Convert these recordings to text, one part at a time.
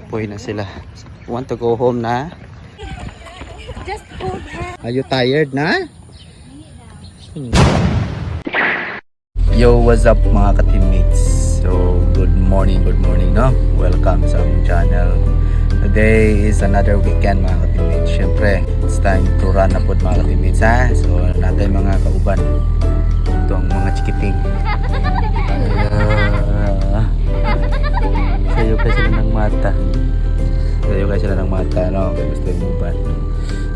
Uy na sila. Want to go home na? Just hold her. Are you tired na? Yo, what's up mga ka-teammates? So, good morning, no? Welcome sa aming channel. Today is another weekend mga ka-teammates. Syempre, it's time to run na po mga ka-teammates ha? So, natin mga kauban. Ito ang mga chikiting. Sayo kayo sila ng mata. No? Gusto yung uban.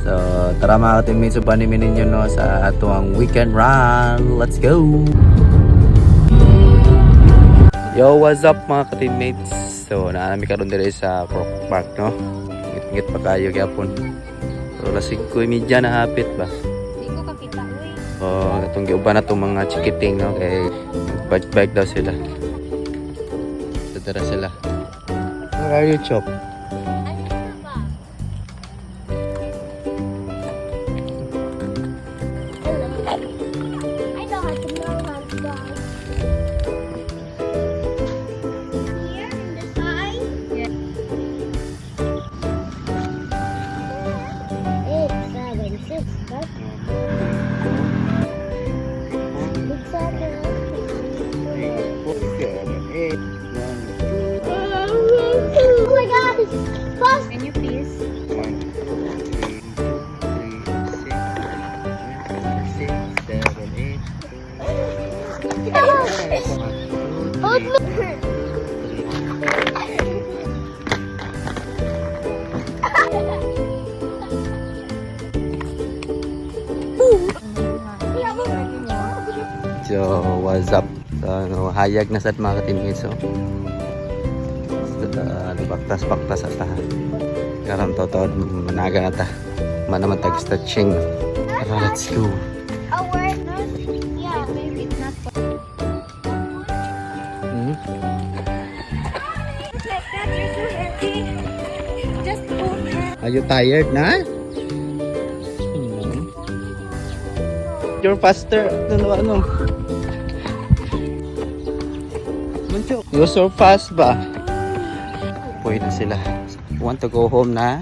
So, tara mga ka-teammates, ubanin ninyo no, sa atong weekend run. Let's go! Yo, what's up mga ka-teammates? So, naanami karon diri sa Croc Park, no? Ngit-ngit pa kayo gyapon. So, lasig ko media na hapit ba? Hindi ko kakita, uy. Oh, atong giuban na tong mga chikiting, no? Kay bike daw sila. Tara sila. Where are you, Chop? Can you please? 1, 2, 3, 4, 5, 6, 7, 8. Hold me. So, what's up? So, hayag na sad mga ka-teammates. So, baktas-baktas at karam to managa na ta. Manaman tag-stretching. Tara, let's go. Awareness? Yeah, maybe it's not. Like that, you're too heavy. Just hold her. Are you tired na? You're faster. Ano? Muncho, you're so fast ba? Uy na sila. Want to go home na?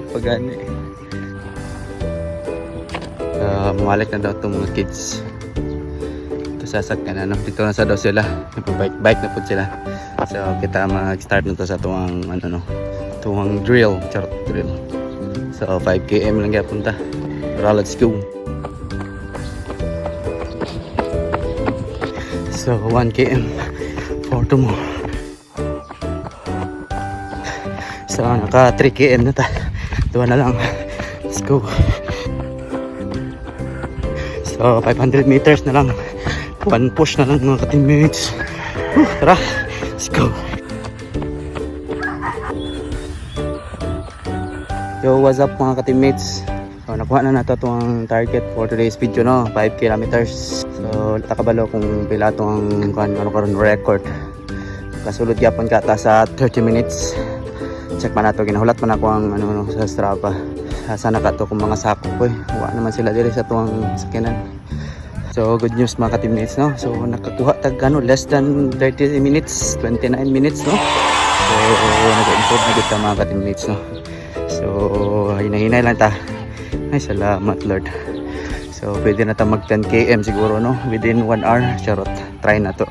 Pagani. Mawalik na daw itong mga kids. Ito sasakyan na, no? Dito na sa daw sila. Bike na po sila. So kita mag-start na to sa tuwang tuwang drill. Charot drill. So 5 km lang kaya punta. Tara, let's go. So 1 km for tomorrow. So naka 3 km na ta. Tuwa na lang. Let's go. So 500 meters na lang. One push na lang mga ka-teammates. Tara, let's go. Yo, what's up mga ka-teammates? So nakuha na nato itong target for today's video, no? 5 kilometers. So takabalo kung pila itong karon record. Kasulod yapon kata sa 30 minutes. Check man nato, ginahulat man ako ang sa Strava. Sana ka to kung mga sakop ko eh. Wala naman sila diri sa tuwang sakinan. So good news mga ka-teammates, no? So nakakuha tag less than 30 minutes, 29 minutes, no? So nag-improve na kita mga ka-teammates, no? So hinahinay lang ta. Ay salamat Lord. So pwede na ta mag 10 km siguro, no? Within 1 hour. Charot, try na to.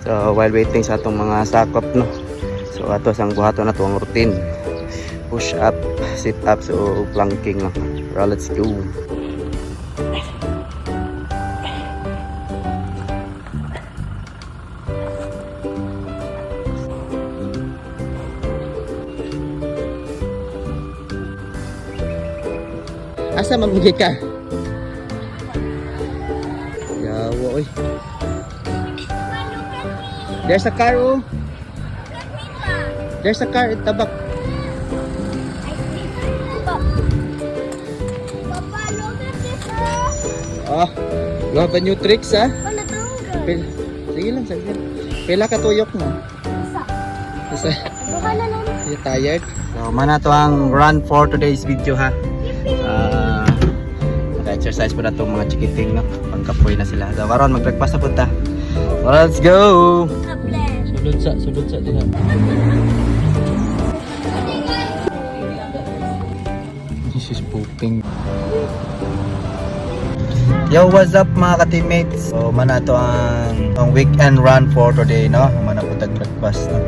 So while waiting sa atong mga sakop, no? So ato sang buhaton na to ang routine. Push up, sit up, so planking lang. Right, let's go. Asa mamigay ka? Yawa, oy. There's a car, oh. There's a car at the back. Papa, look at this. Oh, you have a new tricks, ha? Wala tawag. Sige lang, sige. Pila ka tuyok mo? Isa. Buka na lang. You tired? So, mana to ang run for today's video, ha? exercise po na itong mga chikiting, no? Pagkapoy na sila. So, karon mag-breakfast na punta. Let's go! Sulod sa din. This is pooping. Yo, what's up mga ka-teammates? So, mana to ang weekend run for today, no? Mana po tag-breakfast, no?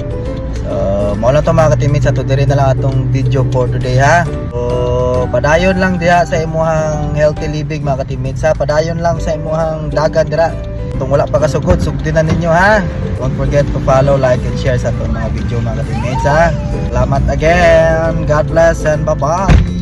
So, mula to mga ka-teammates, ato diri na lang atong video for today, ha? So, padayon lang diha sa imuhang healthy living mga ka-teammates, ha? Padayon lang sa imuhang dagan dira. Kung wala pa kasugod, sugdin na ninyo, ha? Don't forget to follow, like, and share sa itong mga video mga ka-teammates, ha? Salamat again. God bless and bye-bye.